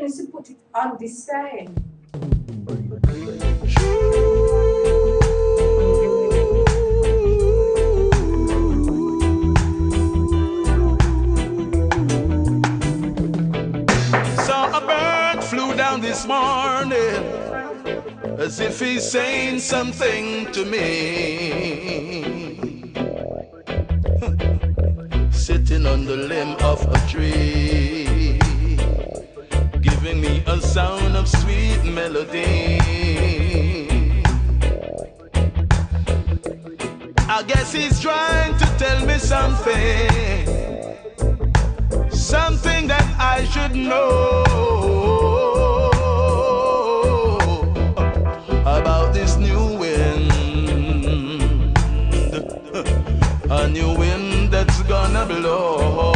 finished to put it on this side. Saw a bird flew down this morning as if he's saying something to me. Sitting on the limb of a tree, giving me a sound of sweet melody. I guess he's trying to tell me something that I should know about this new wind, a new wind that's gonna blow.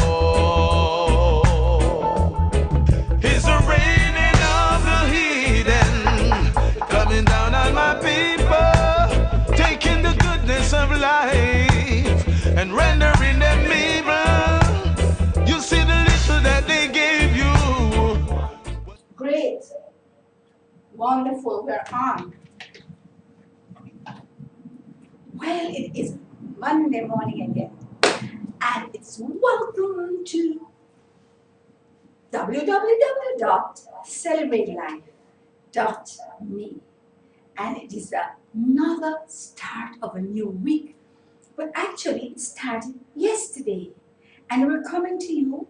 It's the raining of the heathen coming down on my people, taking the goodness of life and rendering them evil. You see the little that they gave you. Great. Wonderful. We're on. Well, it is Monday morning again. And it's welcome to www.celebratelife.me. And it is another start of a new week. But actually, it started yesterday. And we're coming to you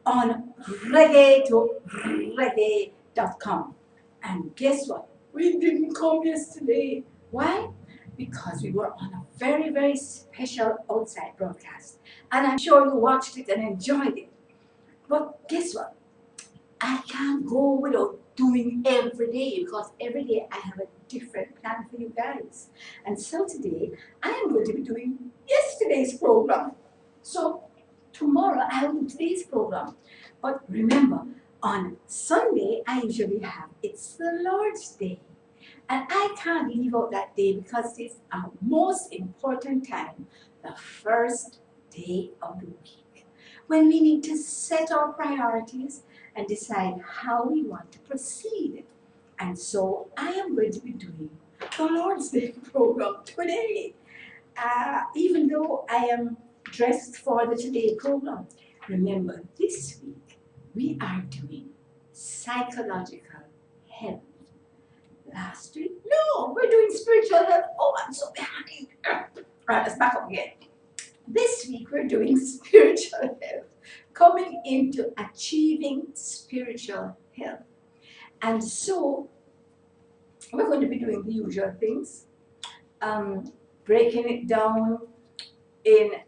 on reggae2reggae.com. And guess what? We didn't come yesterday. Why? Because we were on a very, very special outside broadcast. And I'm sure you watched it and enjoyed it. But guess what? I can't go without doing every day, because every day I have a different plan for you guys. And so today I am going to be doing yesterday's program. So tomorrow I will do today's program. But remember, on Sunday I usually have It's the Lord's Day. And I can't leave out that day because it's our most important time, the first day of the week, when we need to set our priorities and decide how we want to proceed. And so I am going to be doing the Lord's Day program today. Even though I am dressed for the Today program, remember this week we are doing psychological health. Last week, no, we're doing spiritual health. Oh, I'm so behind. Right, let's back up again. This week we're doing spiritual health, coming into achieving spiritual health. And so we're going to be doing the usual things, breaking it down in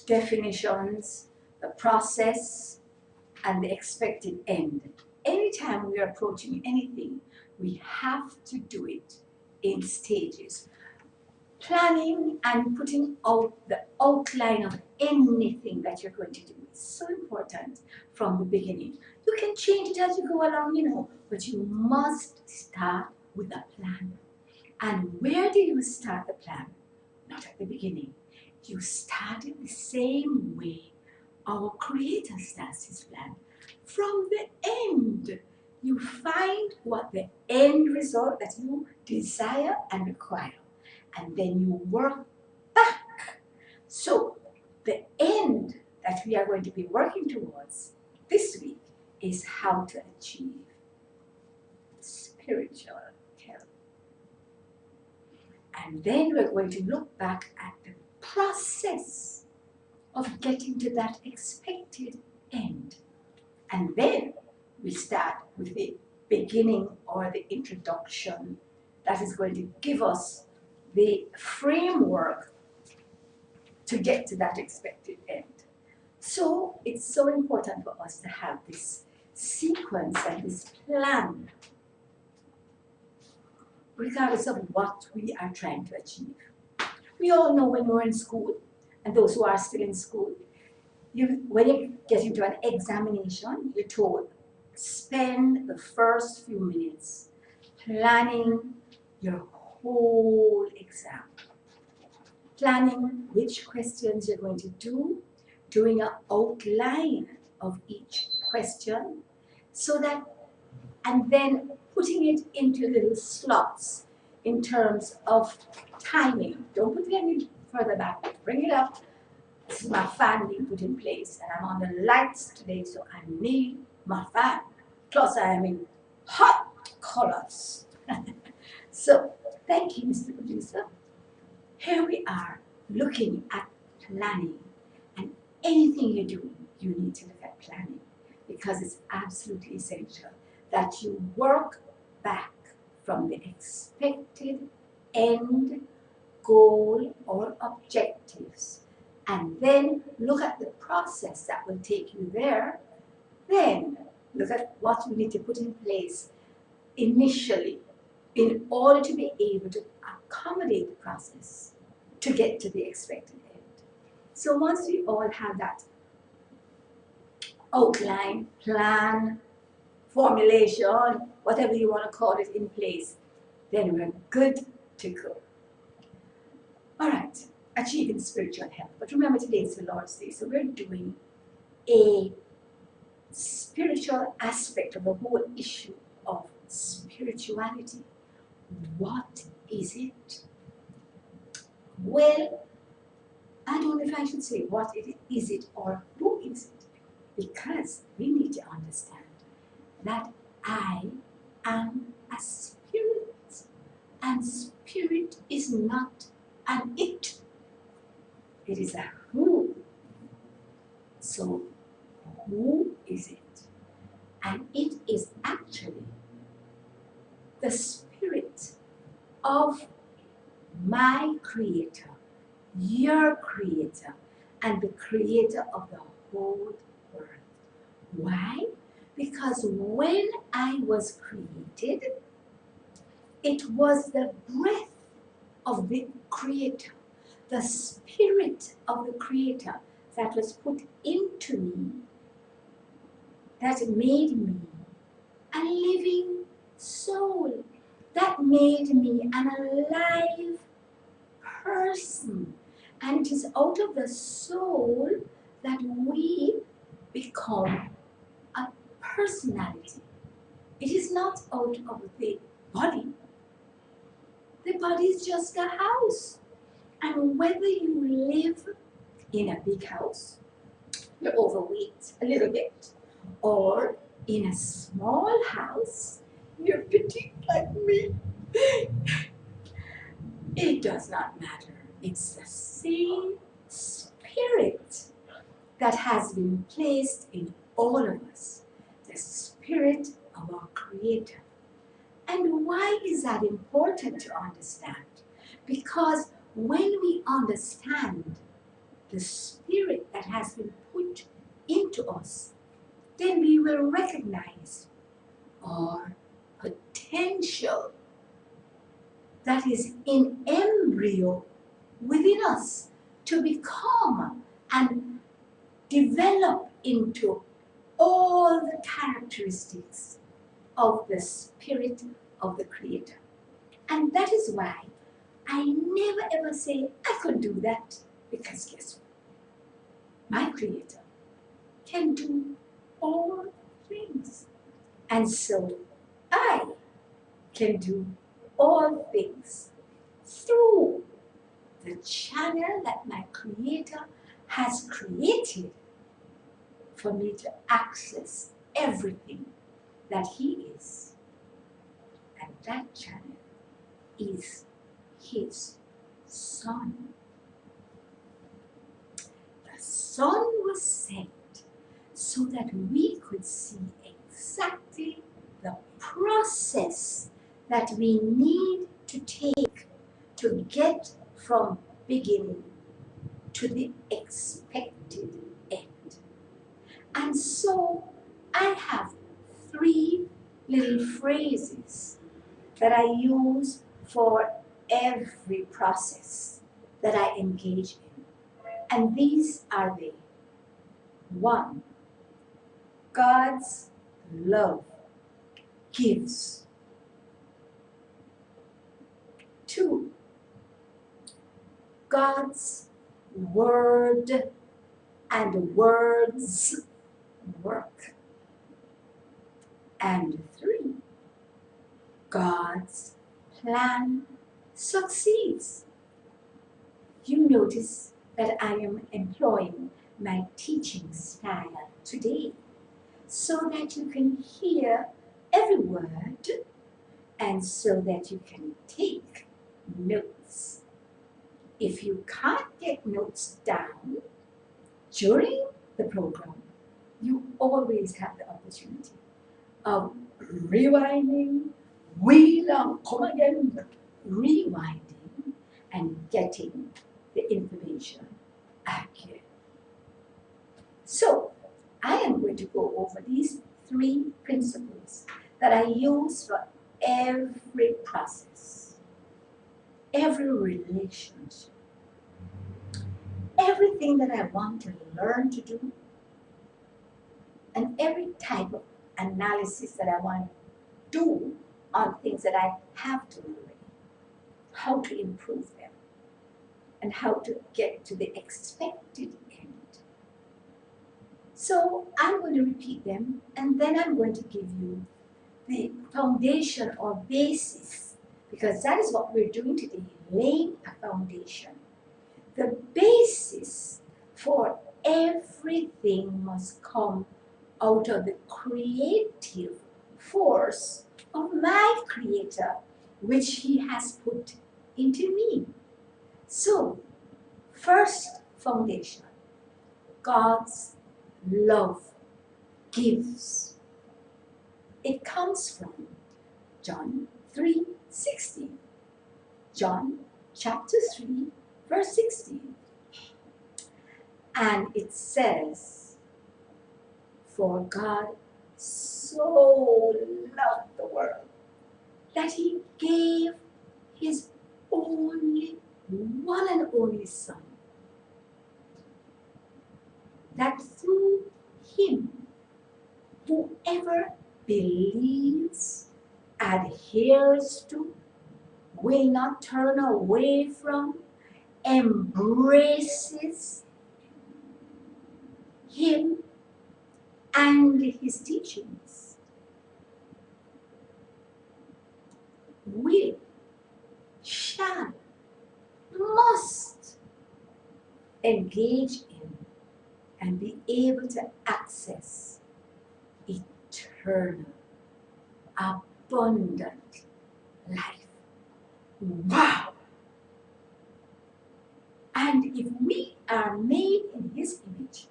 definitions, the process, and the expected end. Anytime we are approaching anything, we have to do it in stages. Planning and putting out the outline of anything that you're going to do is so important from the beginning. You can change it as you go along, but you must start with a plan. And where do you start the plan? Not at the beginning. You start it the same way our Creator starts His plan. From the end, you find what the end result that you desire and require. And then you work back. So the end that we are going to be working towards this week is how to achieve spiritual health. And then we're going to look back at the process of getting to that expected end. And then we start with the beginning or the introduction that is going to give us the framework to get to that expected end. So it's so important for us to have this sequence and this plan, regardless of what we are trying to achieve. We all know when we're in school, and those who are still in school, when you get into an examination, you're told, spend the first few minutes planning your whole exam. Planning which questions you're going to do, doing an outline of each question, so that, and then putting it into little slots in terms of timing. Don't put it any further back. Bring it up. This is my fan being put in place, and I'm on the lights today, so I need my fan. Plus, I am in hot colors. So, thank you, Mr. Producer. Here we are looking at planning, and anything you do, you need to look at planning because it's absolutely essential that you work back from the expected end goal or objectives and then look at the process that will take you there. Then look at what you need to put in place initially in order to be able to accommodate the process to get to the expected end. So once we all have that outline, plan, formulation, whatever you want to call it, in place, then we're good to go. All right, achieving spiritual health. But remember, today is the Lord's Day, so we're doing a spiritual aspect of the whole issue of spirituality. What is it? Well, I don't know if I should say what it is it or who is it, because we need to understand that I am a spirit, and spirit is not an it. It is a who. So, who is it? And it is actually the spirit of my creator, your creator, and the creator of the whole world. Why? Because when I was created, it was the breath of the creator, the spirit of the creator that was put into me, that made me a living soul, that made me an alive person. And it is out of the soul that we become a personality. It is not out of the body. The body is just a house. And whether you live in a big house, you're overweight a little bit, or in a small house, you're petite like me, it does not matter. It's the same spirit that has been placed in all of us, the spirit of our Creator. And why is that important to understand? Because when we understand the spirit that has been put into us, then we will recognize our potential that is in embryo within us to become and develop into all the characteristics of the spirit of the Creator. And that is why I never ever say I could do that, because guess what? My Creator can do all things. And so I can do all things through the channel that my Creator has created for me to access everything that He is. And that channel is His Son. The Son was sent so that we could see exactly the process that we need to take to get from beginning to the expected end. And so I have 3 little phrases that I use for every process that I engage in. And these are they. 1, God's love gives. 2, God's word and words work. And 3, God's plan succeeds. You notice that I am employing my teaching style today so that you can hear every word and so that you can take notes. If you can't get notes down during the program, you always have the opportunity of rewinding, wheel and come again, rewinding and getting the information accurate. So, I am going to go over these 3 principles that I use for every process, every relationship, everything that I want to learn to do, and every type of analysis that I want to do on things that I have to learn, how to improve them, and how to get to the expected end. So I'm going to repeat them, and then I'm going to give you the foundation or basis, because that is what we're doing today, laying a foundation. The basis for everything must come out of the creative force of my Creator, which He has put into me. So, first foundation, God's love gives. It comes from John 3:16. John chapter 3, verse 16. And it says, "For God so loved the world that He gave His only, one and only Son, that through Him whoever believes, adheres to, will not turn away from, embraces Him and His teachings, will, shall, must engage in and be able to access eternal, abundant life." Wow! And if we are made in His image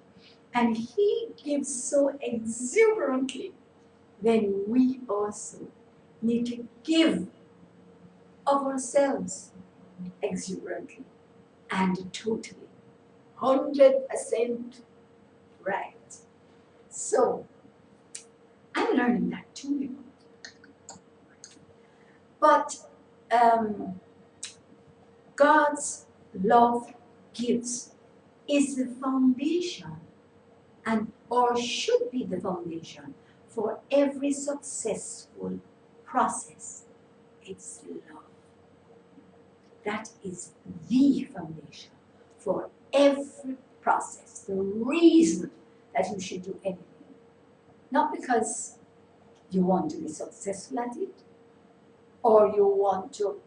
and He gives so exuberantly, then we also need to give of ourselves exuberantly and totally, 100% right. So, I'm learning that too, you know. But God's love gives is the foundation, and or should be the foundation for every successful process. It's love. That is the foundation for every process, the reason that you should do anything. Not because you want to be successful at it, or you want to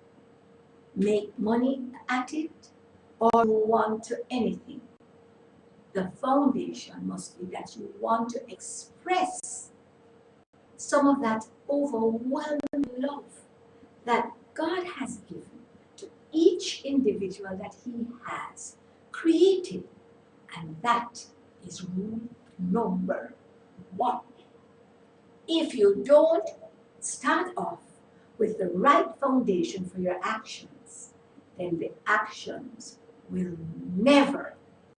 make money at it, or you want to anything. The foundation must be that you want to express some of that overwhelming love that God has given to each individual that He has created. And that is rule number 1. If you don't start off with the right foundation for your actions, then the actions will never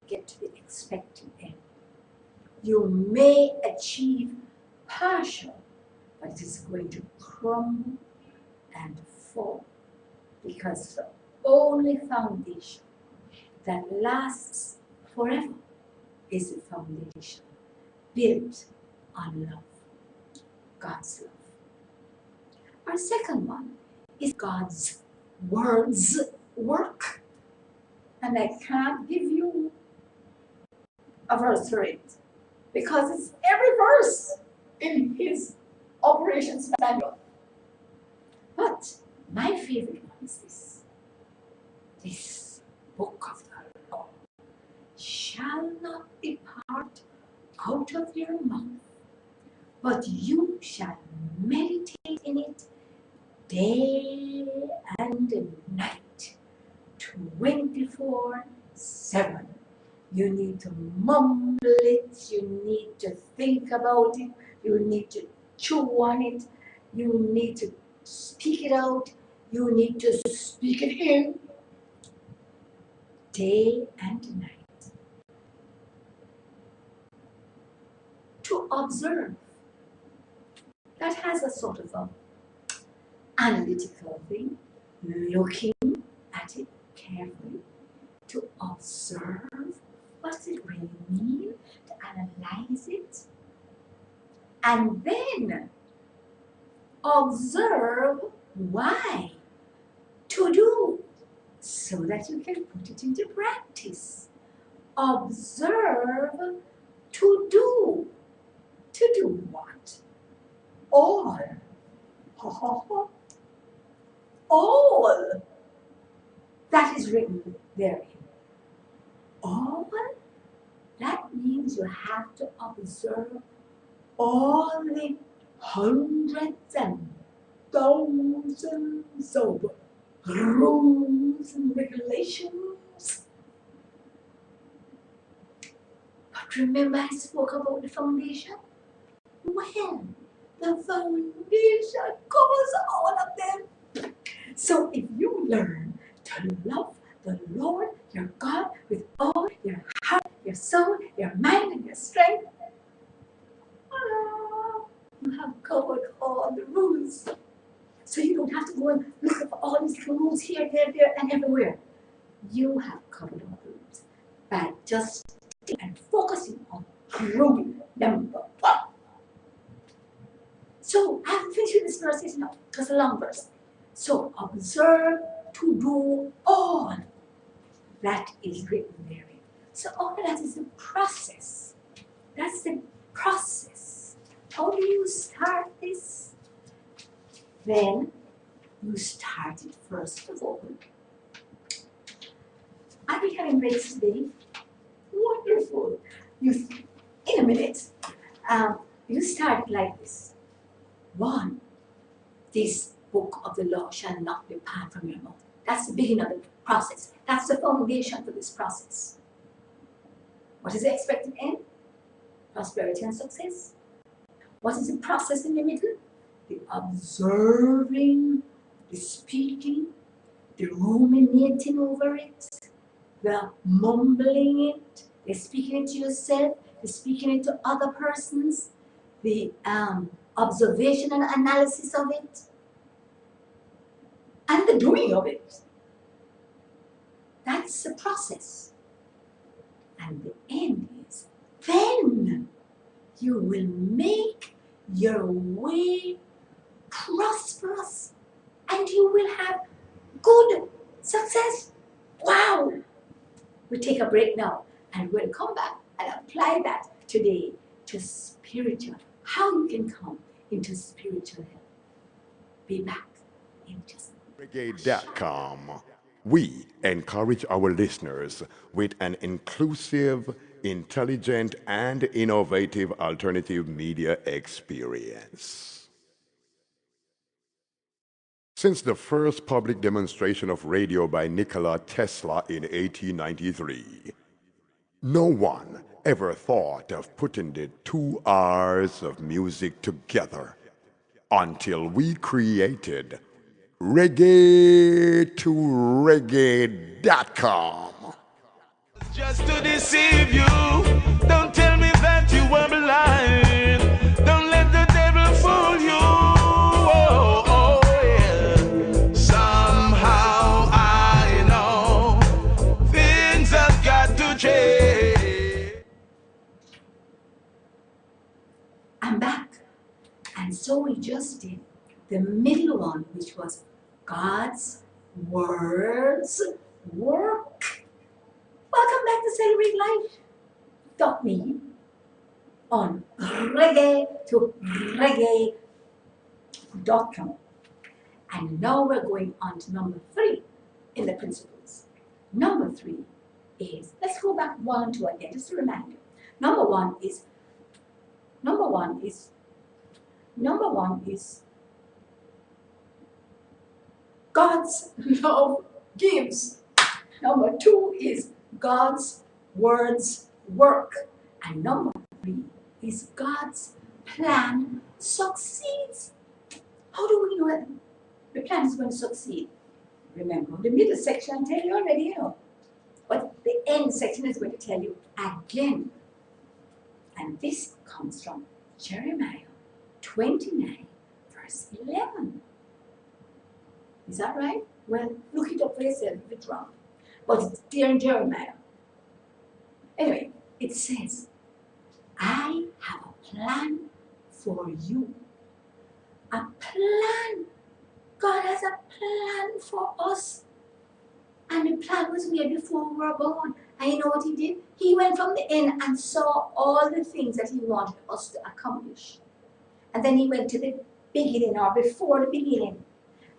get to the expected end. You may achieve partial, but it is going to crumble and fall, because the only foundation that lasts forever is the foundation built on love, God's love. Our second one is God's words work. And I can't give you a verse for it, because it's every verse in His operations manual. But my favorite one is this. This book of the law shall not depart out of your mouth, but you shall meditate in it day and night, 24/7. You need to mumble it, you need to think about it, you need to chew on it, you need to speak it out, you need to speak it in, day and night. To observe. That has a sort of analytical thing, looking at it carefully, to observe. What does it really mean? To analyze it. And then observe why. To do, so that you can put it into practice. Observe to do. To do what? All. All that is written therein. All, that means you have to observe all the hundreds and thousands of rules and regulations. But remember I spoke about the foundation? Well, the foundation covers all of them. So if you learn to love the Lord your God with all your heart, your soul, your mind, and your strength, you have covered all the rules. So you don't have to go and look for all these little rules here, there, and everywhere. You have covered all the rules by just and focusing on rule number 1. So I haven't finished with this verse yet now, because it's a long verse. So observe to do all that is written therein. So all of that is the process. That's the process. How do you start this? Then you start it first of all. I'll be having breaks today. Wonderful. In a minute, you start it like this. 1, this book of the law shall not depart from your mouth. That's the beginning of the process. That's the foundation for this process. What is the expected end? Prosperity and success. What is the process in the middle? The observing, the speaking, the ruminating over it, the mumbling it, the speaking it to yourself, the speaking it to other persons, the observation and analysis of it, and the doing of it. That's the process. And the end is, then you will make your way prosperous and you will have good success. Wow! We take a break now and we'll come back and apply that today to spiritual, how you can come into spiritual health. Be back in just a minute. Reggae.com. We encourage our listeners with an inclusive, intelligent, and innovative alternative media experience. Since the first public demonstration of radio by Nikola Tesla in 1893, no one ever thought of putting the 2 hours of music together until we created Reggae to Reggae.com. Just to deceive you. Don't tell me that you were blind. Don't let the devil fool you. Oh, oh, yeah. Somehow I know things have got to change. I'm back. And so we just did the middle one, which was God's words work. Welcome back to Celebrate Life.me on Reggae to Reggae www.theprinciples.com. And now we're going on to number 3 in the principles. Number 3 is, let's go back 1 and 2 again, just a reminder. Number one is God's love gives. Number 2 is God's words work. And number 3 is God's plan succeeds. How do we know that the plan is going to succeed? Remember, the middle section tell you already, you know. But the end section is going to tell you again. And this comes from Jeremiah 29, verse 11. Is that right? Well, look it up for yourself if it's wrong. But it's there in Jeremiah. Anyway, it says, I have a plan for you. A plan. God has a plan for us. And the plan was made before we were born. And you know what he did? He went from the end and saw all the things that he wanted us to accomplish. And then he went to the beginning, or before the beginning.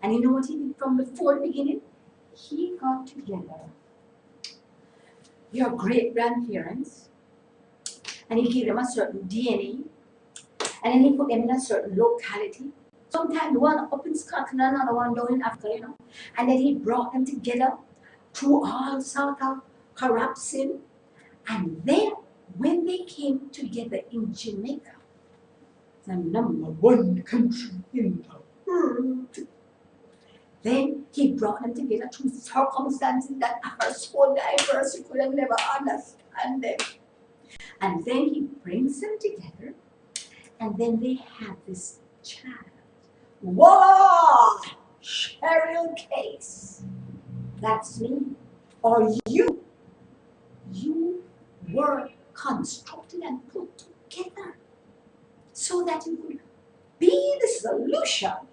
And you know what he did from before the beginning? He got together your great-grandparents, and he gave them a certain DNA, and then he put them in a certain locality. Sometimes one up in Scotland, another one down in Africa, you know. And then he brought them together through all sort of corruption. And then when they came together in Jamaica, the number 1 country in the world, then he brought them together through circumstances that are so diverse you could have never understand them. And then he brings them together, and then they have this child. Voila! Cheryl Case. That's me. Or you. You were constructed and put together so that you could be the solution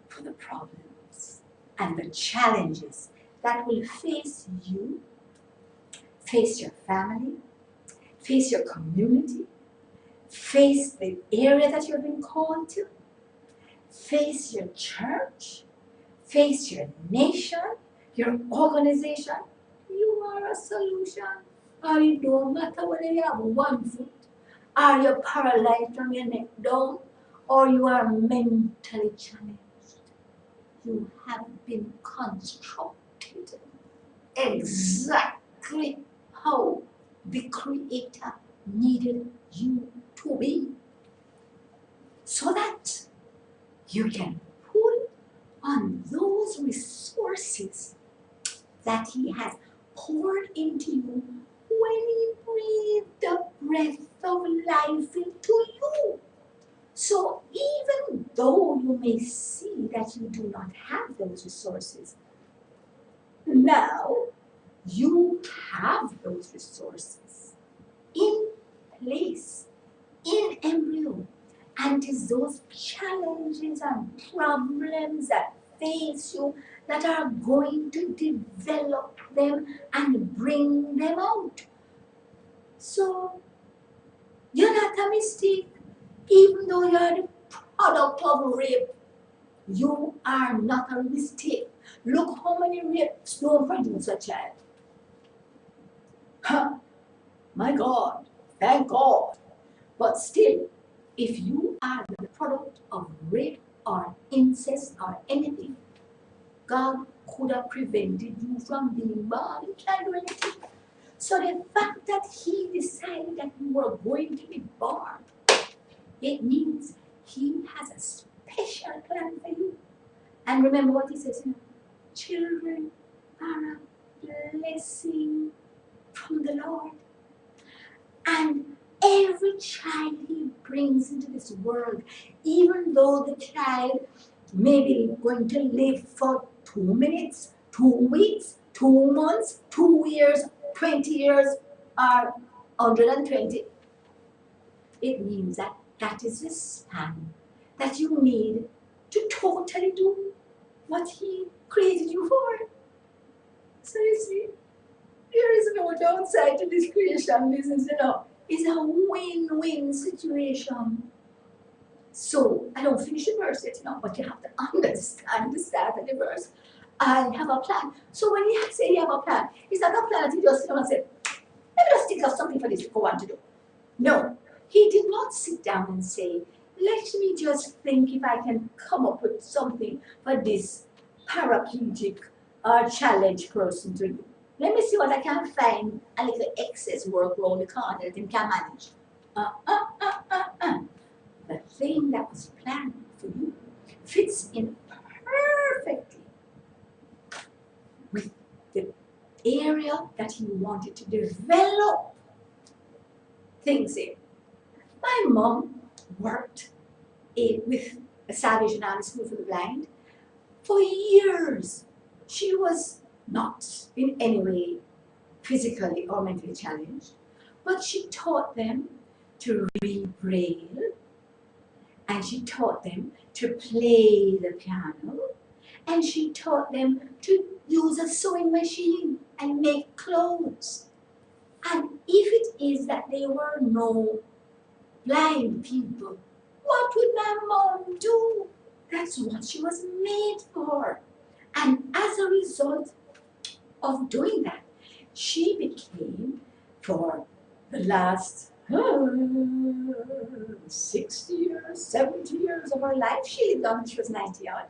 for the problems and the challenges that will face you, face your family, face your community, face the area that you've been called to, face your church, face your nation, your organization. You are a solution. And it don't matter whether you have 1 foot, or you're paralyzed from your neck down, or you are mentally challenged. You have been constructed exactly how the Creator needed you to be, so that you can pull on those resources that He has poured into you when He breathed the breath of life into you. So even though you may see that you do not have those resources, now you have those resources in place, in embryo. And it is those challenges and problems that face you that are going to develop them and bring them out. So you're not a mistake. Even though you are the product of rape, you are not a mistake. Look how many rapes don't produce a child. Huh. My God, thank God. But still, if you are the product of rape or incest or anything, God could have prevented you from being born. He can't do anything. So the fact that He decided that you were going to be born, it means He has a special plan for you. And remember what He says, you know, children are a blessing from the Lord. And every child He brings into this world, even though the child may be going to live for 2 minutes, 2 weeks, 2 months, 2 years, 20 years, or 120, it means that that is the span that you need to totally do what He created you for. So you see, there is no downside to this creation business, you know. It's a win-win situation. So I don't finish the verse yet, but you have to understand the start of the verse. I have a plan. So when you say you have a plan, it's not a plan that you just sit down and say, let me just think of something for this to go on to do. No, he did not sit down and say, let me just think if I can come up with something for this paraplegic or challenged person to do. Let me see what I can find a little excess work around the corner that he can manage. The thing that was planned for you fits in perfectly with the area that he wanted to develop things in. My mom worked with a Salvation Army School for the Blind for years. She was not in any way physically or mentally challenged, but she taught them to read Braille, and she taught them to play the piano, and she taught them to use a sewing machine and make clothes. And if it is that there were no blind people, what would my mom do? That's what she was made for. And as a result of doing that, she became, for the last 60 years, 70 years of her life, she lived on, she was 90 odd.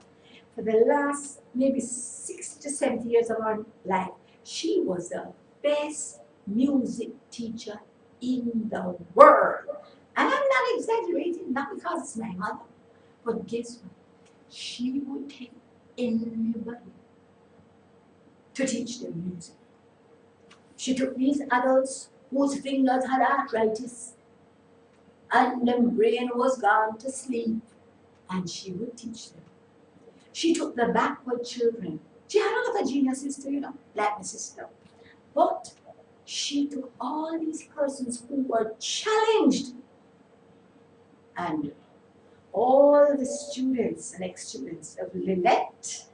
For the last maybe 60 to 70 years of her life, she was the best music teacher in the world. And I'm not exaggerating, not because it's my mother, but guess what? She would take anybody to teach them music. She took these adults whose fingers had arthritis and their brain was gone to sleep, and she would teach them. She took the backward children. She had a lot of geniuses too, like my sister. But she took all these persons who were challenged, and all the students and ex-students of Lynette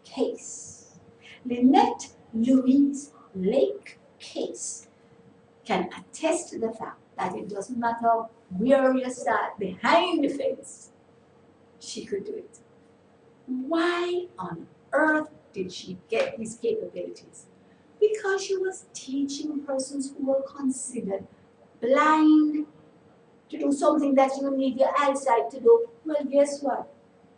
Case, Lynette Louise Lake Case, can attest to the fact that it doesn't matter where you start behind the fence, she could do it. Why on earth did she get these capabilities? Because she was teaching persons who were considered blind to do something that you need your eyesight to do. Well, guess what?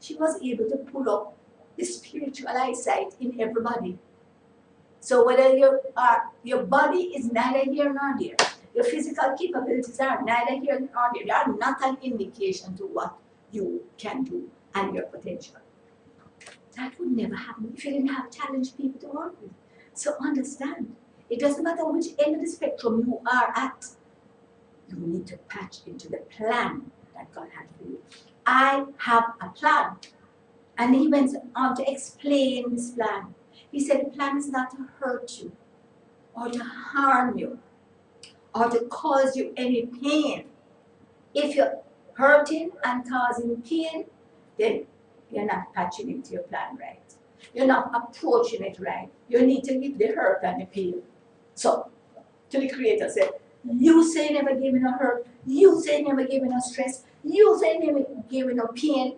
She was able to pull up the spiritual eyesight in everybody. So whether your body is neither here nor there, your physical capabilities are neither here nor there, they are not an indication to what you can do and your potential. That would never happen if you didn't have challenged people to work with. So understand, it doesn't matter which end of the spectrum you are at, you need to patch into the plan that God had for you. I have a plan. And he went on to explain this plan. He said the plan is not to hurt you, or to harm you, or to cause you any pain. If you're hurting and causing pain, then you're not patching into your plan right. You're not approaching it right. You need to leave the hurt and the pain. So, to the Creator said, you say never gave me no hurt, you say never gave me no stress, you say never gave me no pain,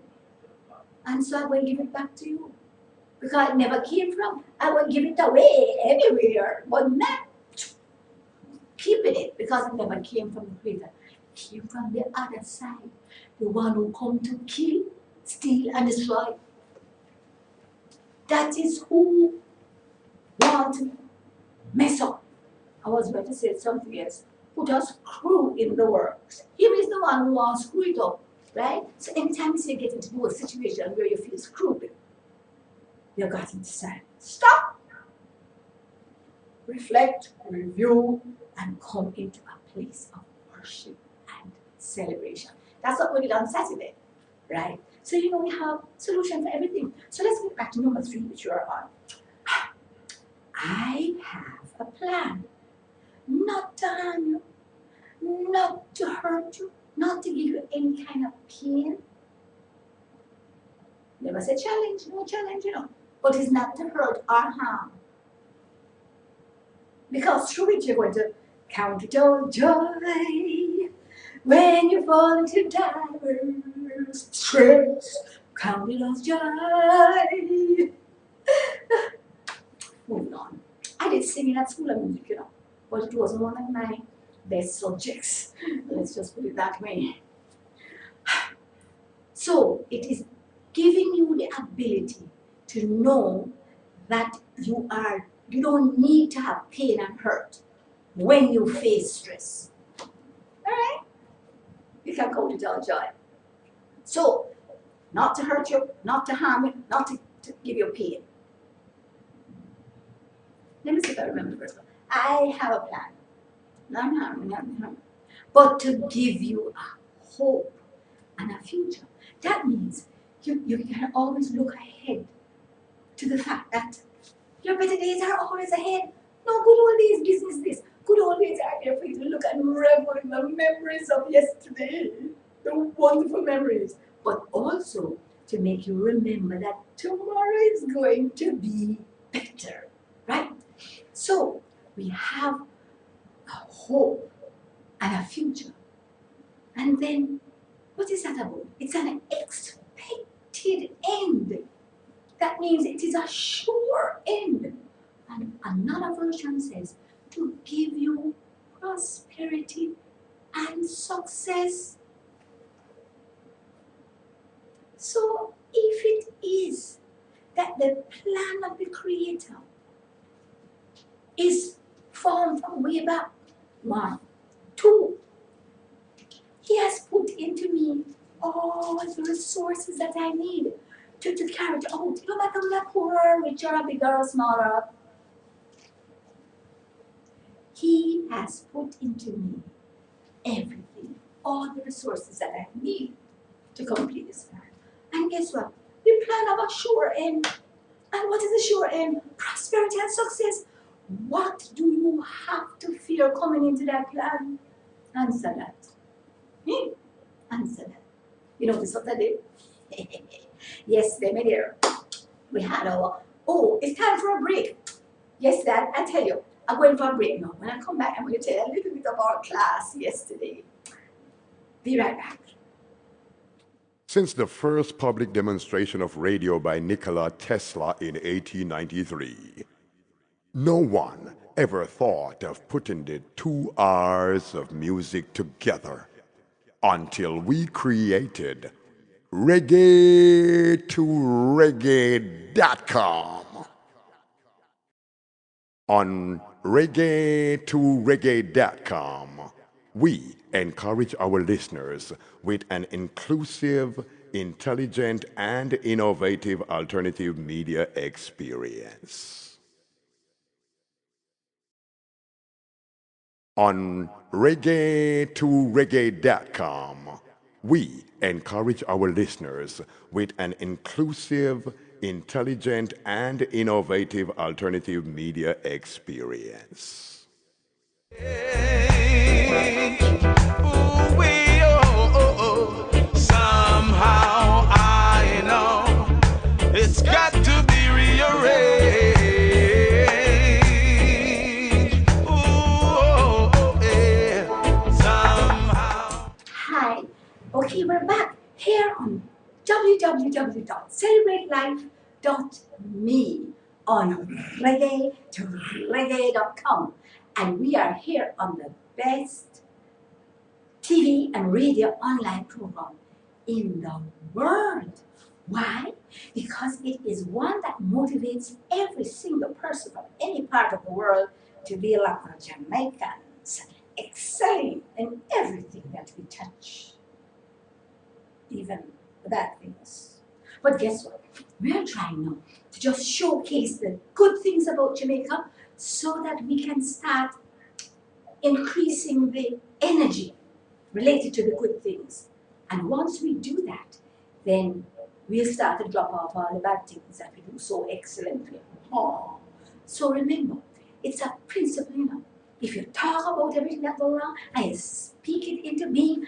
and so I will give it back to you. Because it never came from, I will give it away anywhere, but not keeping it, because it never came from the Creator. It came from the other side, the one who come to kill, steal, and destroy. That is who want to mess up. I was going to say something else. Put a screw in the works. Here is the one who wants to screw it up, right? So anytime you get into a situation where you feel screwed, you got to decide, stop, reflect, review, and come into a place of worship and celebration. That's what we did on Saturday, right? So we have solution for everything. So let's get back to number 3, which you are on. I have a plan. Not to harm you, not to hurt you, not to give you any kind of pain. Never say challenge, no challenge, but it's not to hurt or harm. Because through it you're going to count it all joy when you fall into dire tears, stress, count it as joy. Moving on. I did singing at school of music, but it wasn't one of my best subjects. Let's just put it that way. So it is giving you the ability to know that you don't need to have pain and hurt when you face stress. Alright? You can count it all joy. So, not to hurt you, not to harm you, not to give you pain. Let me see if I remember first. I have a plan. Not harm, but to give you a hope and a future. That means you can always look ahead to the fact that your better days are always ahead. No, good old days, business days. Good old days are there for you to look and revel in the memories of yesterday. The wonderful memories. But also to make you remember that tomorrow is going to be better. Right? So we have a hope and a future. And then, what is that about? It's an expected end. That means it is a sure end. And another version says, to give you prosperity and success. So if it is that the plan of the Creator is formed from way back, 1, 2, He has put into me all the resources that I need to carry it out, no matter whether poor or rich or bigger or smaller. He has put into me everything, all the resources that I need to complete this plan. And guess what? The plan of a sure end. And what is the sure end? Prosperity and success. What do you have to fear coming into that plan? Answer that. Answer that. You know this what I did? Yes, they made it. We had it's time for a break. Yes, Dad, I tell you, I'm going for a break now. When I come back, I'm going to tell you a little bit of our class yesterday. Be right back. Since the first public demonstration of radio by Nikola Tesla in 1893, no one ever thought of putting the 2 hours of music together until we created reggae2reggae.com. On reggae2reggae.com, we encourage our listeners with an inclusive, intelligent, and innovative alternative media experience. On reggae2reggae.com, we encourage our listeners with an inclusive, intelligent, and innovative alternative media experience. Somehow I know it's got to be rearranged. Somehow. Hi. Okay, we're back here on www.celebratelife.me on reggae2reggae.com. And we are here on the best TV and radio online program in the world. Why? Because it is one that motivates every single person from any part of the world to be like the Jamaicans, excelling in everything that we touch, even the bad things. But guess what? We're trying now to just showcase the good things about Jamaica so that we can start increasing the energy related to the good things. And once we do that, then we'll start to drop off all the bad things that we do so excellently. Oh. So remember, it's a principle, If you talk about everything that goes wrong and you speak it into being,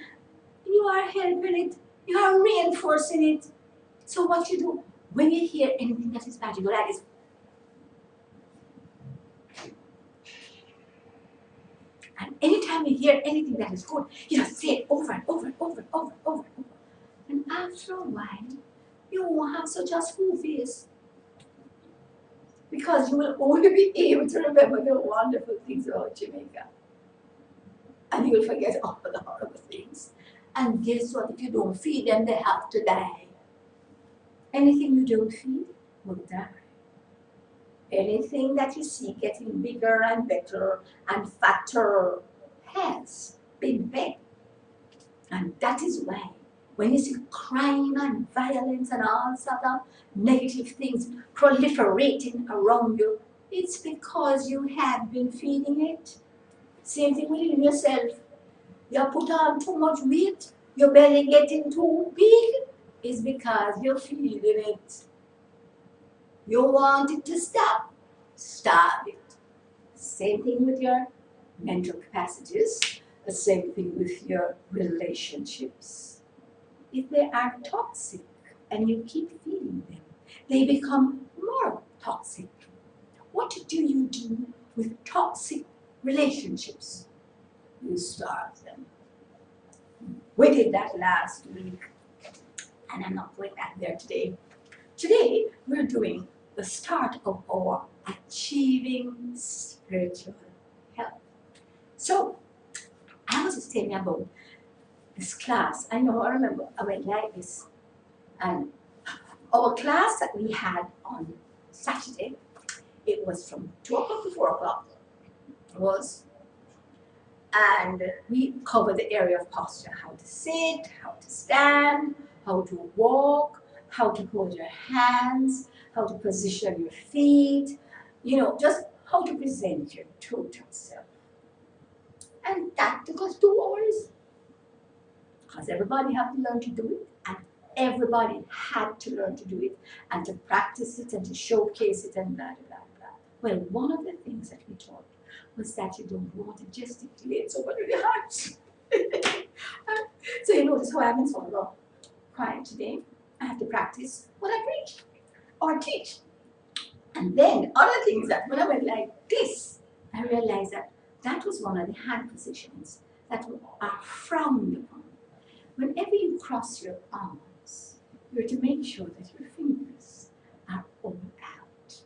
you are helping it, you are reinforcing it. So what you do, when you hear anything that is bad, you go like this. And anytime you hear anything that is good, you just say it over and over and over and over and over and over. And after a while, you won't have such a school face because you will only be able to remember the wonderful things about Jamaica. And you will forget all the horrible things. And guess what? If you don't feed them, they have to die. Anything you don't feed will die. Anything that you see getting bigger and better and fatter has been fed. And that is why when you see crime and violence and all sort of negative things proliferating around you, it's because you have been feeding it. Same thing within yourself. You put on too much weight, your belly getting too big, it's because you're feeding it. You want it to stop, stop it. Same thing with your mental capacities, the same thing with your relationships. If they are toxic and you keep feeding them, they become more toxic. What do you do with toxic relationships? You starve them. We did that last week, and I'm not going back there today. Today, we're doing the start of our achieving spiritual health. So, I was just telling you about this class. I remember I went like this, and our class that we had on Saturday, it was from 2 o'clock to 4 o'clock. And we covered the area of posture, how to sit, how to stand, how to walk, how to hold your hands, how to position your feet, just how to present your total self. And that took us 2 hours. Because everybody had to learn to do it, and everybody had to learn to do it, and to practice it, and to showcase it, and blah, blah, blah. Well, one of the things that we taught was that you don't want to gesticulate so much with your hands. So you notice how I've been sort of quiet today. I have to practice what I preach or teach. And then other things that when I went like this, I realized that that was one of the hand positions that are frowned upon. Whenever you cross your arms, you're to make sure that your fingers are all out,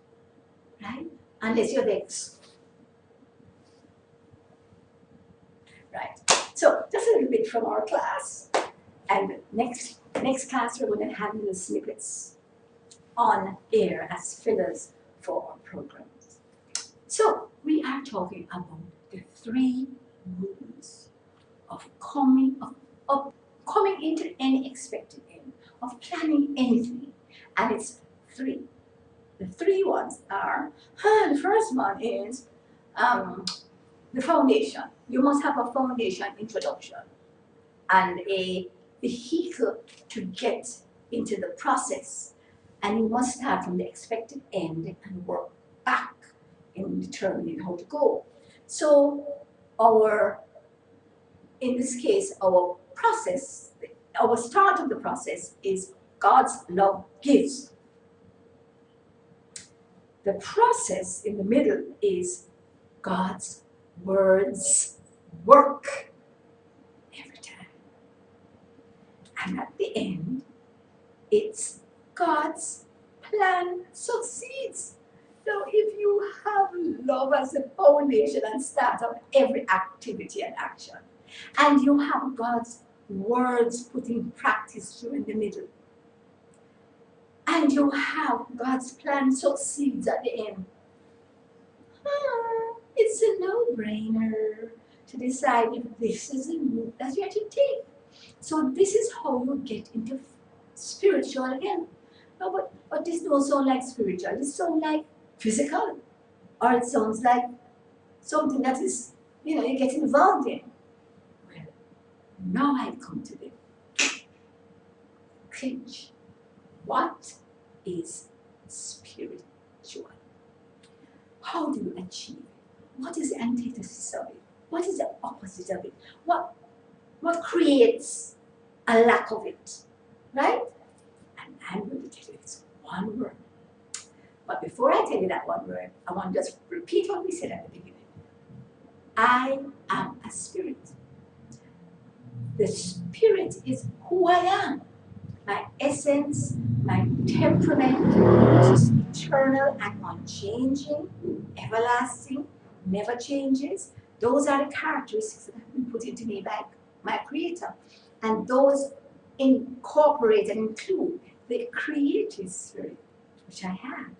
right? Unless your legs. Right. So just a little bit from our class. And next class we're going to have little snippets on air as fillers for our programs. So we are talking about the 3 rules of coming into any expected end, of planning anything. And it's 3. The 3 ones are, the first one is the foundation. You must have a foundation introduction and a vehicle to get into the process. And you must start from the expected end and work back in determining how to go. So in this case, our process, our start of the process is God's love gives. The process in the middle is God's words work every time. And at the end, it's God's plan succeeds. So if you have love as a foundation and start of every activity and action, and you have God's words put in practice during the middle, and you have God's plan succeeds at the end, it's a no-brainer to decide if this is a move that you have to take. So this is how you get into spiritual again. No, but this don't sound like spiritual. This sounds like physical, or it sounds like something that is, you get involved in. Well, now I come to the clinch. What is spiritual? How do you achieve it? What is the antithesis of it? What is the opposite of it? What creates a lack of it? Right? And I'm going to tell you this one word. But before I tell you that one word, I want to just repeat what we said at the beginning. I am a spirit. The spirit is who I am. my essence, my temperament, which is eternal and unchanging, everlasting, never changes. Those are the characteristics that have been put into me by my Creator. And those incorporate and include the creative spirit, which I have,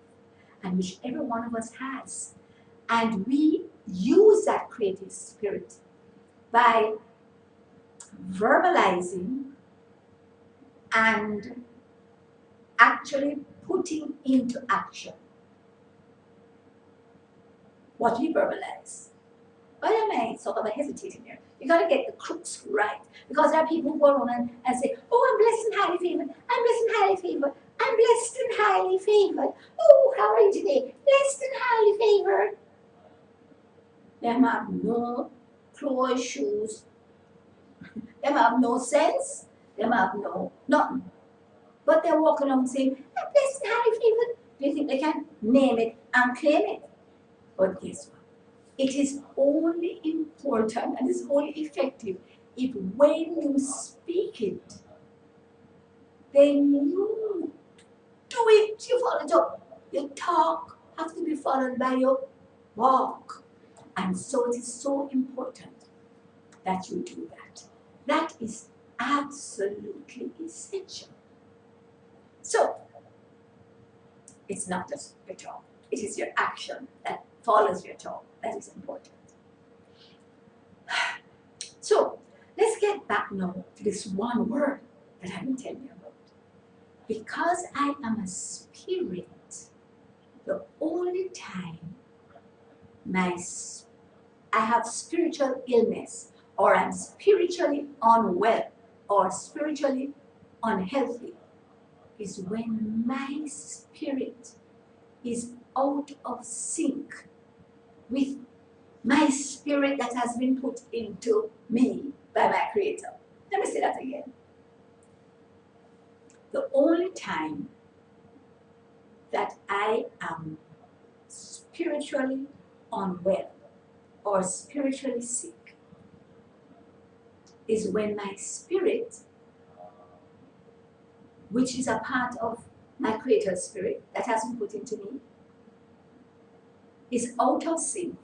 and which every one of us has. And we use that creative spirit by verbalizing and actually putting into action what we verbalize. Why am I sort of hesitating here? You got to get the crux right. Because there are people who go around and say, oh, I'm blessed and highly favored. I'm blessed and highly favored. I'm blessed and highly favored. Oh, how are you today? Blessed and highly favored. Them have no clothes, shoes. Them have no sense. Them have no nothing. But they're walking around saying, I'm blessed and highly favored. Do you think they can name it and claim it? But guess what? It is only important and is only effective if when you speak it, then you do it. You follow it up. Your talk has to be followed by your walk. And so it is so important that you do that. That is absolutely essential. So, it's not just your talk. It is your action that follows your talk. That is important. So, let's get back now to this one word that I've been telling you about. Because I am a spirit, the only time I have spiritual illness, or I'm spiritually unwell, or spiritually unhealthy, is when my spirit is out of sync with my spirit that has been put into me by my Creator. Let me say that again. The only time that I am spiritually unwell or spiritually sick is when my spirit, which is a part of my Creator's spirit that has been put into me, is out of sync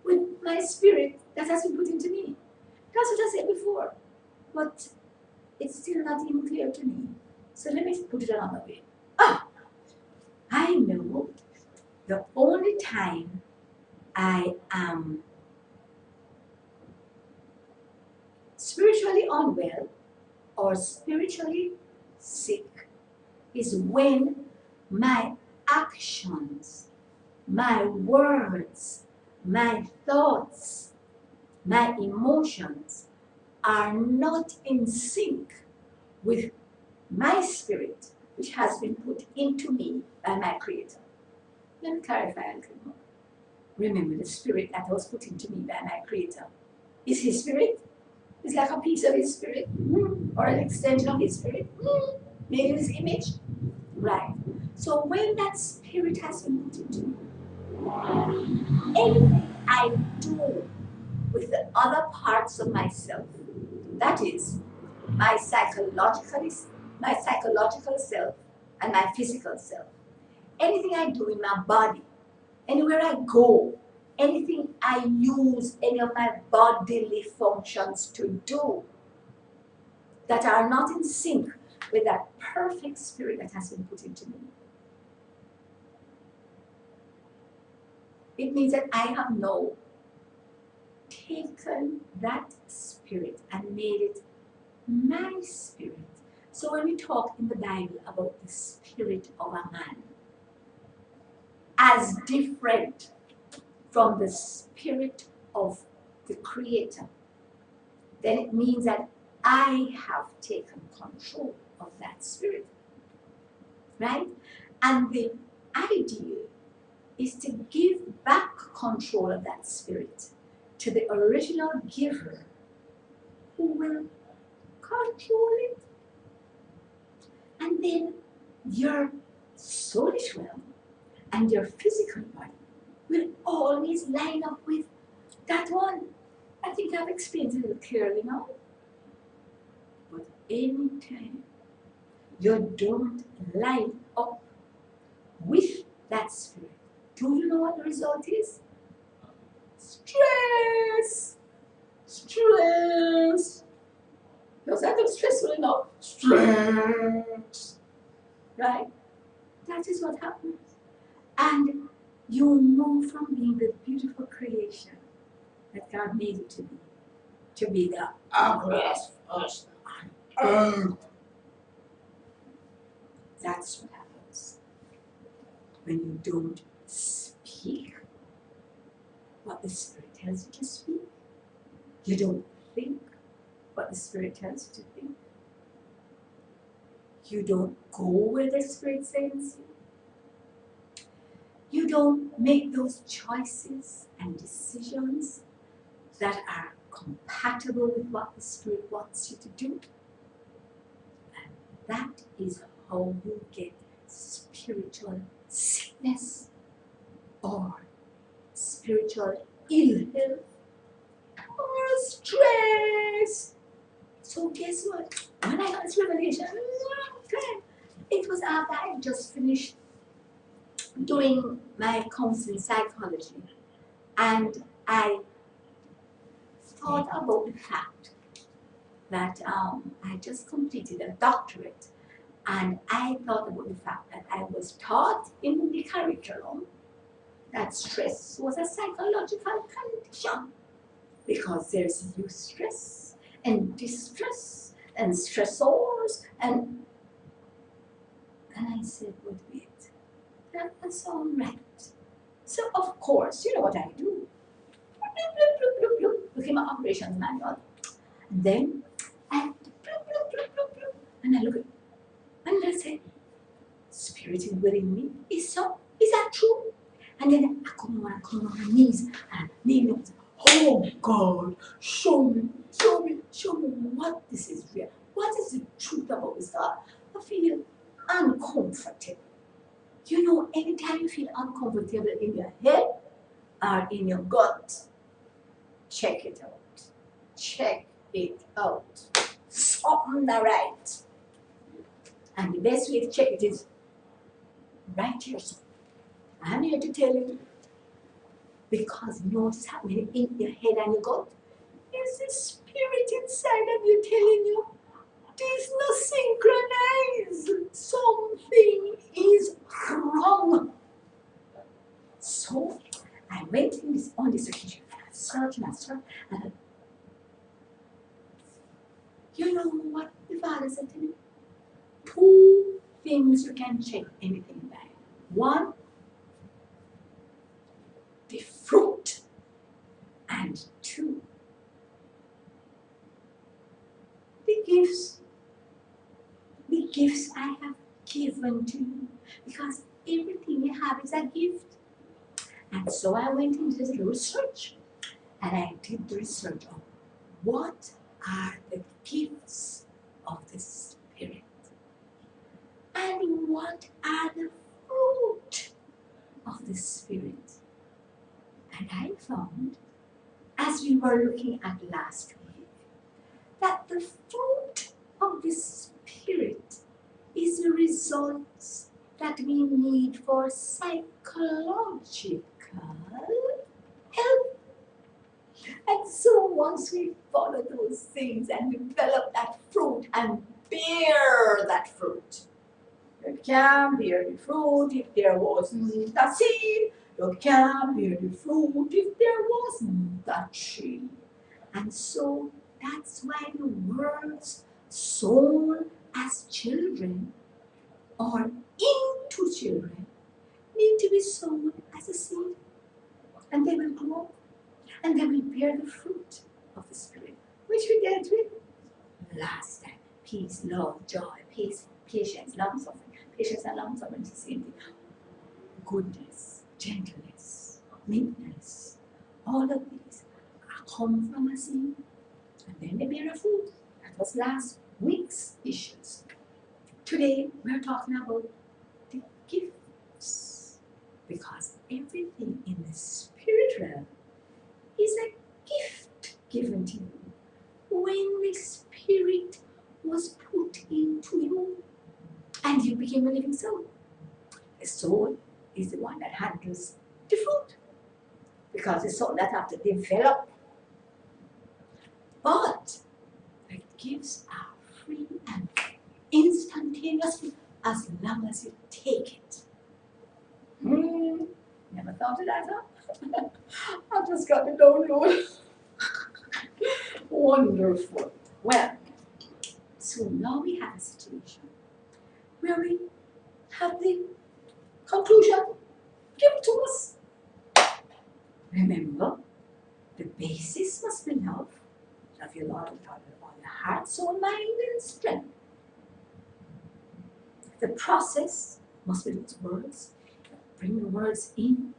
with my spirit that has been put into me. That's what I said before, but it's still not even clear to me. So let me put it another way. I know the only time I am spiritually unwell or spiritually sick is when my actions, my words, my thoughts, my emotions are not in sync with my spirit, which has been put into me by my Creator. Let me clarify a little more. Remember, the spirit that was put into me by my Creator is His spirit. It's like a piece of His spirit, or an extension of His spirit, made in His image. Right. So when that spirit has been put into me, anything I do with the other parts of myself, that is, my psychological self and my physical self, anything I do in my body, anywhere I go, anything I use any of my bodily functions to do that are not in sync with that perfect spirit that has been put into me, it means that I have now taken that spirit and made it my spirit. So when we talk in the Bible about the spirit of a man as different from the spirit of the Creator, then it means that I have taken control of that spirit. Right? And the idea is to give back control of that spirit to the original giver, who will control it. And then your soulish realm and your physical body will always line up with that one. I think I've explained it a little clearly now. But anytime you don't line up with that spirit, do you know what the result is? Stress! Stress! Because that is stressful enough. Stress! Right? That is what happens. And you move from being the beautiful creation that God made you to be the ugliest person on earth. That's what happens when you don't speak what the Spirit tells you to speak. You don't think what the Spirit tells you to think. You don't go where the Spirit sends you. You don't make those choices and decisions that are compatible with what the Spirit wants you to do. And that is how you get spiritual sickness or spiritual ill health or stress. So guess what? When I got this revelation, it was after I just finished doing my counseling psychology, and I thought about the fact that I just completed a doctorate, and I thought about the fact that I was taught in the curriculum that stress was a psychological condition because there's eustress and distress and stressors and I said, wait, that doesn't sound right. So of course, you know what I do? Look in my operations manual. And then I and I look at and I say, Spirit is within me. Is that true? And then I come on my knees and kneel down. Oh God, show me what this is real. What is the truth about this God? I feel uncomfortable. You know, anytime you feel uncomfortable in your head or in your gut, check it out. Check it out. Something not right. And the best way to check it is right to yourself. I'm here to tell you, because you know what's happening in your head and your gut? There's a spirit inside of you telling you, there's no synchronized. Something is wrong. So I went on this occasion, I searched, and you know what the Father said to me? 2 things you can check anything by. 1, the fruit, and 2, the gifts. The gifts I have given to you, because everything you have is a gift. And so I went into this little research, and I did the research of what are the gifts of the Spirit, and what are the fruit of the Spirit. And I found, as we were looking at last week, that the fruit of the Spirit is the results that we need for psychological health. And so once we follow those things and develop that fruit and bear that fruit, you can't bear the fruit if there wasn't a seed. You can't bear the fruit if there wasn't a tree. And so that's why the words sown as children or into children need to be sown as a seed. And they will grow and they will bear the fruit of the Spirit, which we dealt with last time. Peace, love, joy, patience, long-suffering. Patience and long-suffering is the same thing. Goodness, gentleness, meekness. All of these come from a seed, and then they bear a fruit. That was last week's issues. Today, we're talking about the gifts, because everything in the spirit realm is a gift given to you. When the Spirit was put into you, and you became a living soul. The soul is the one that handles the fruit, because the soul that have to develop, but it gives out free and instantaneously as long as you take it. Never thought of that, huh? I've just got the download. Wonderful. Well, so now we have a situation where we have the conclusion given to us. Remember, the basis must be love. Love your Lord with all your heart, soul, mind, and strength. The process must be those words. Bring the words in,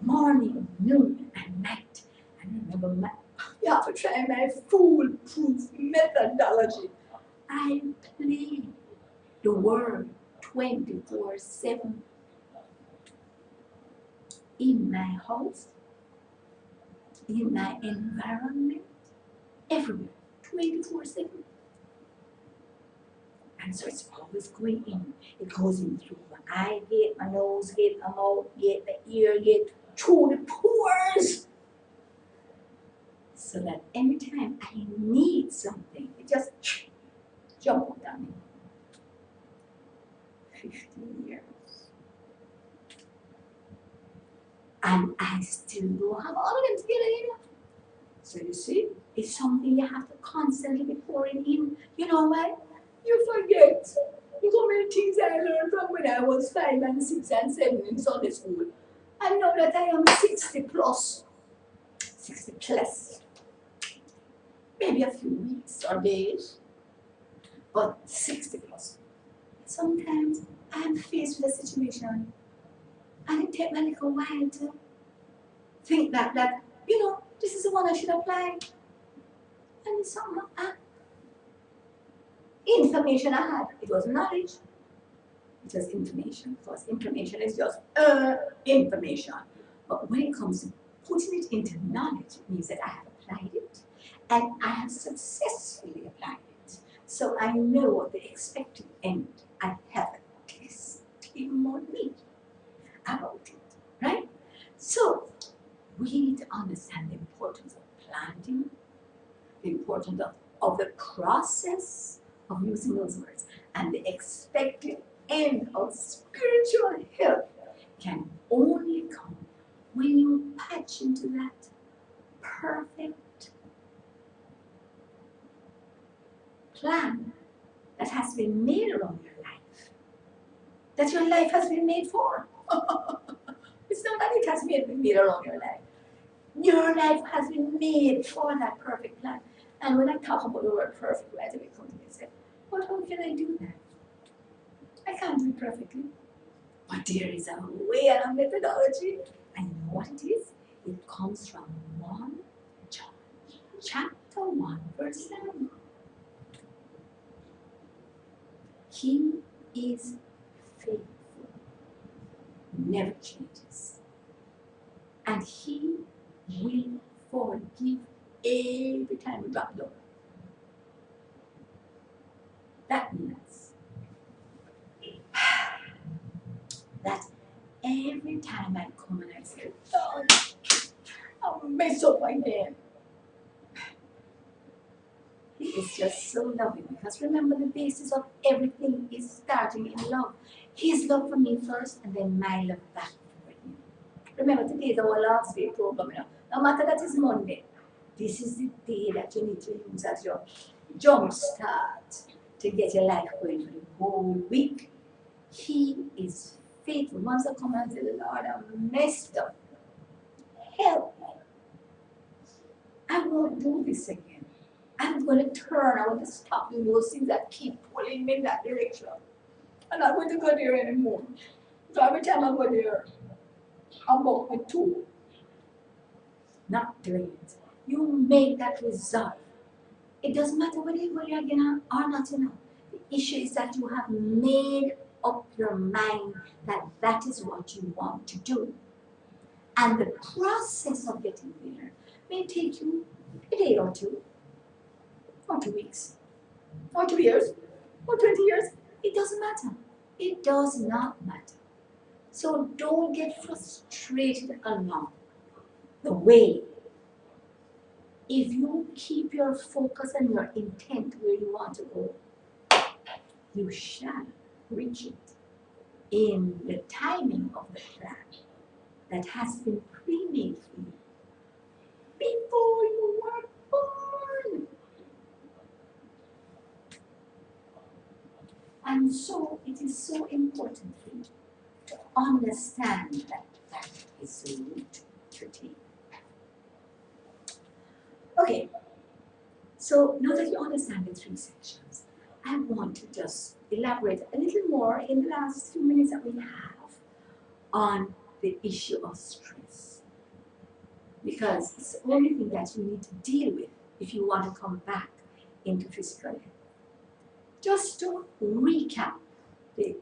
morning, noon, and night. And remember, you have to try my foolproof methodology. I play the word 24/7 in my house, in my environment, everywhere, 24/7. And so it's always going in. It goes in through my eye gate, my nose gate, my mouth gate, the ear gate, through the pores. So that every time I need something, it just jump up on me. 15 years. And I still don't have all of them together, you know. So you see, it's something you have to constantly be pouring in. You know why? You forget. Look how many things I learned from when I was 5 and 6 and 7 in Sunday school. And now that I am 60 plus, maybe a few weeks or days, but 60 plus. Sometimes I'm faced with a situation and it takes me a little while to think that this is the one I should apply. And it's something information I had. It was knowledge. It was information. Because information is just information. But when it comes to putting it into knowledge, it means that I have applied it and I have successfully applied it. So I know the expected end. I have a testimony about it, right? So we need to understand the importance of planting, the importance of the process of using those words, and the expected end of spiritual health can only come when you patch into that perfect plan that has been made around your life, that your life has been made for. It's not that it has been made around your life. Your life has been made for that perfect plan. And when I talk about the word perfect, right away come to me and say, but how can I do that? I can't do it perfectly. But there is a way and a methodology. And you know what it is? It comes from 1 John, chapter 1, verse 9. He is faithful, never changes. And he will forgive every time we drop down. That means that every time I come and I say, oh, I'll mess up again. He is just so loving, because remember, the basis of everything is starting in love. His love for me first, and then my love back for him. Remember, today is our last day program. No matter that is Monday, this is the day that you need to use as your jump start to get your life going for the whole week. He is faithful. Once I come and say, Lord, I'm messed up. Help me. I won't do this again. I'm going to turn. I want to stop doing those things that keep pulling me in that direction. I'm not going to go there anymore. So every time I go there, I'm up with 2. Not doing it. You make that resolve. It doesn't matter whether you go there again or not, The issue is that you have made up your mind that that is what you want to do. And the process of getting there may take you a day or 2, or 2 weeks, or 2 years, or 20 years. It doesn't matter. It does not matter. So don't get frustrated along the way. If you keep your focus and your intent where you want to go, you shall reach it in the timing of the plan that has been pre-made for you before you were born. And so it is so important for you to understand that that is the route to take. Okay, so now that you understand the three sections, I want to just elaborate a little more in the last few minutes that we have on the issue of stress. Because it's the only thing that you need to deal with if you want to come back into physical health. Just to recap the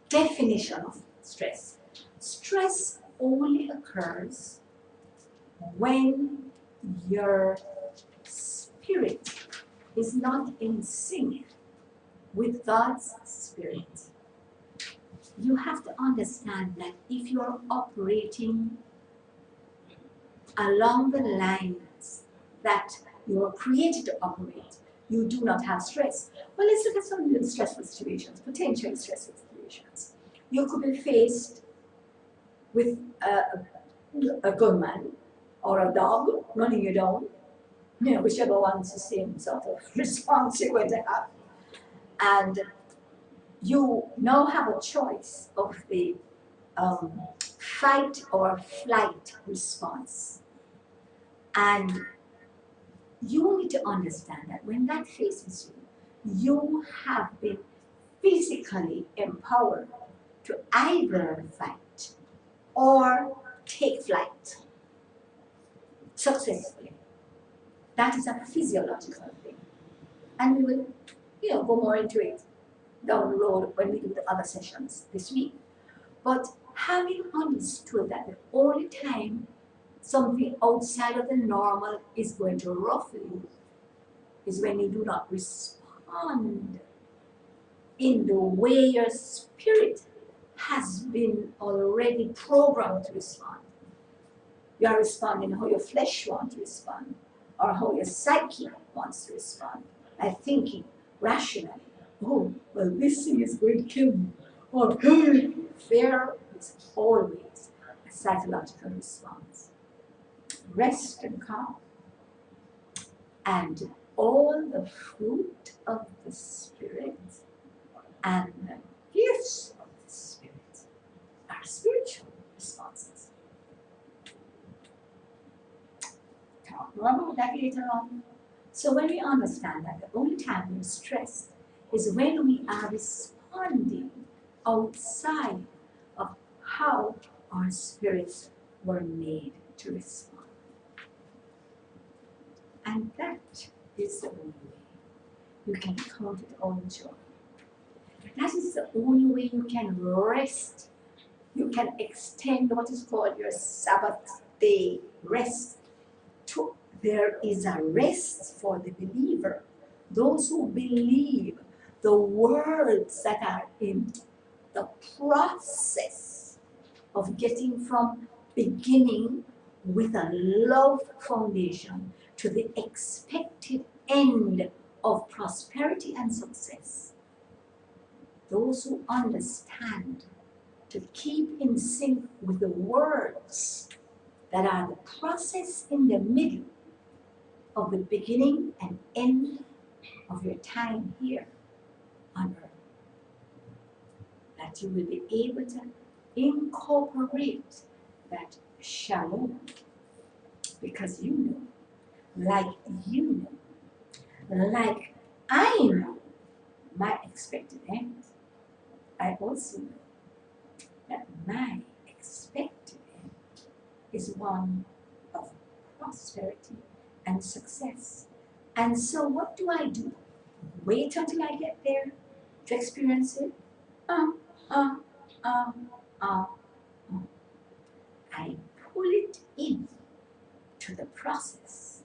definition of stress. Stress only occurs when your spirit is not in sync with God's spirit. You have to understand that if you're operating along the lines that you were created to operate, you do not have stress. Well, let's look at some of the stressful situations, potentially stressful situations. You could be faced with a gunman or a dog running you down, whichever one's the same sort of response you're going to have. And you now have a choice of the fight or flight response. And you need to understand that when that faces you, you have been physically empowered to either fight or take flight successfully. That is a physiological thing. And we will, go more into it down the road when we do the other sessions this week. But having understood that the only time something outside of the normal is going to ruffle you is when you do not respond in the way your spirit has been already programmed to respond. You are responding how your flesh wants to respond, or how your psyche wants to respond, by thinking rationally. Oh, well, this thing is going to kill me. Or, hey, fear is always a psychological response. Rest and calm. And all the fruit of the Spirit and the gifts of the Spirit are spiritual responses. Talk more about that later on. So when we understand that the only time we're stressed is when we are responding outside of how our spirits were made to respond. And that is the only way you can count it all joy. That is the only way you can rest. You can extend what is called your Sabbath day rest. There is a rest for the believer. Those who believe the words that are in the process of getting from beginning with a love foundation to the expected end of prosperity and success. Those who understand to keep in sync with the words that are the process in the middle of the beginning and end of your time here on earth. That you will be able to incorporate that shalom, because you know, like you know, like I know my expected end, I also know that my expected end is one of prosperity and success. And so what do? Wait until I get there to experience it? I pull it in to the process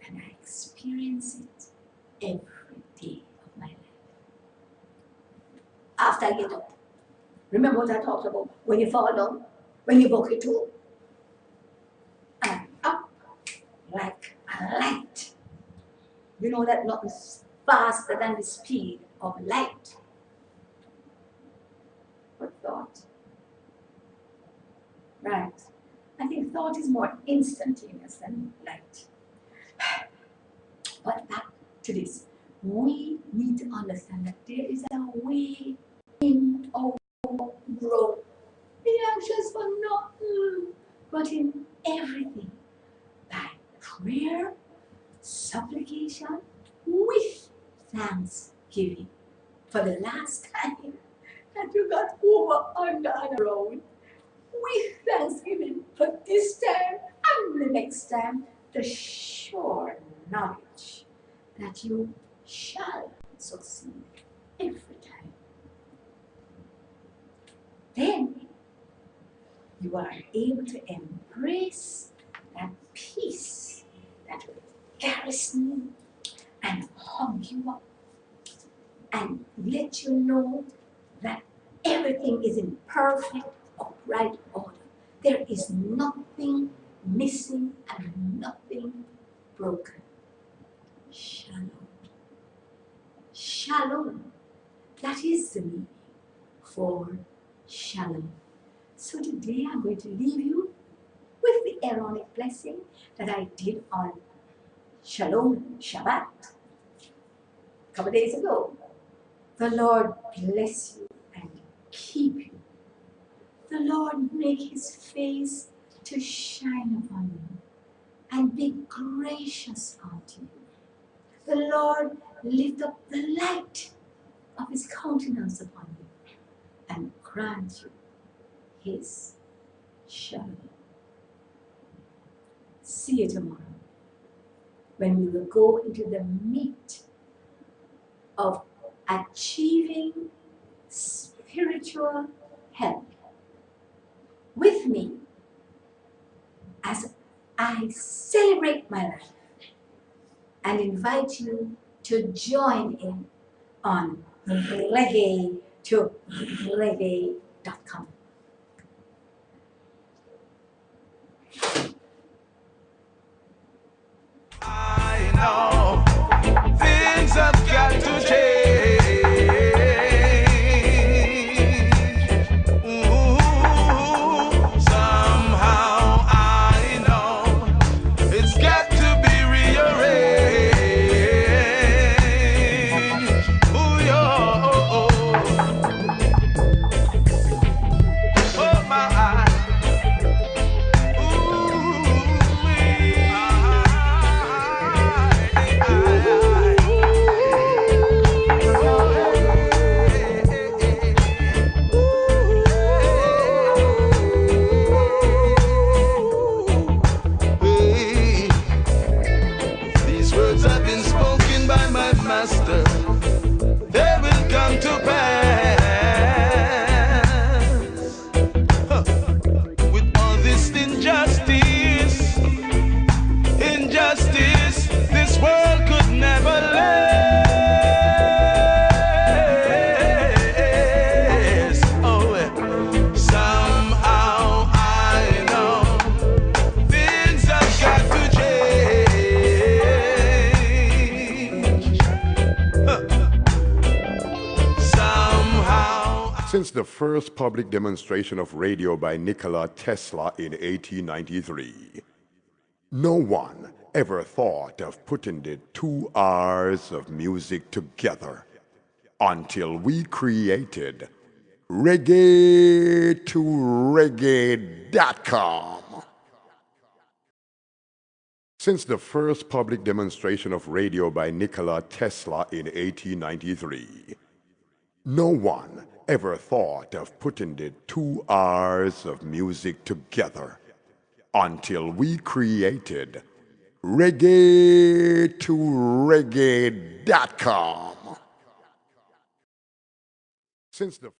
and I experience it every day of my life. after I get up. Remember what I talked about? When you fall down, when you bucket too, and up like a light. You know that nothing's faster than the speed of light. But thought, right? I think thought is more instantaneous than light. But back to this. We need to understand that there is a way in our growth. Be anxious for nothing, but in everything. By prayer, supplication, with thanksgiving. For the last time that you got over, under, and around, with thanksgiving. For this time and the next time, the sure knowledge that you shall succeed every time. Then you are able to embrace that peace that will garrison you and hug you up and let you know that everything is in perfect, upright order. There is nothing missing and nothing broken. Shalom. Shalom. That is the meaning for shalom. So today I'm going to leave you with the Aaronic blessing that I did on Shalom Shabbat a couple days ago. The Lord bless you and keep you. The Lord make his face to shine upon you and be gracious unto you. The Lord lift up the light of his countenance upon you and grant you his shalom. See you tomorrow when we will go into the meat of achieving spiritual health with me as I celebrate my life and invite you to join in on reggae to reggae.com. I know things have got to change. Ooh, somehow I know it's got to be rearranged. Ooh, oh my. These words have been spoken by my master. They will come to pass. With all this injustice, this world could never last. Oh, somehow I know things have got to change. Somehow. Since the first public demonstration of radio by Nikola Tesla in 1893, no one ever thought of putting the 2 hours of music together until we created reggae to reggae.com. Since the first public demonstration of radio by Nikola Tesla in 1893, no one ever thought of putting the 2 hours of music together until we created reggae to reggae.com. Since the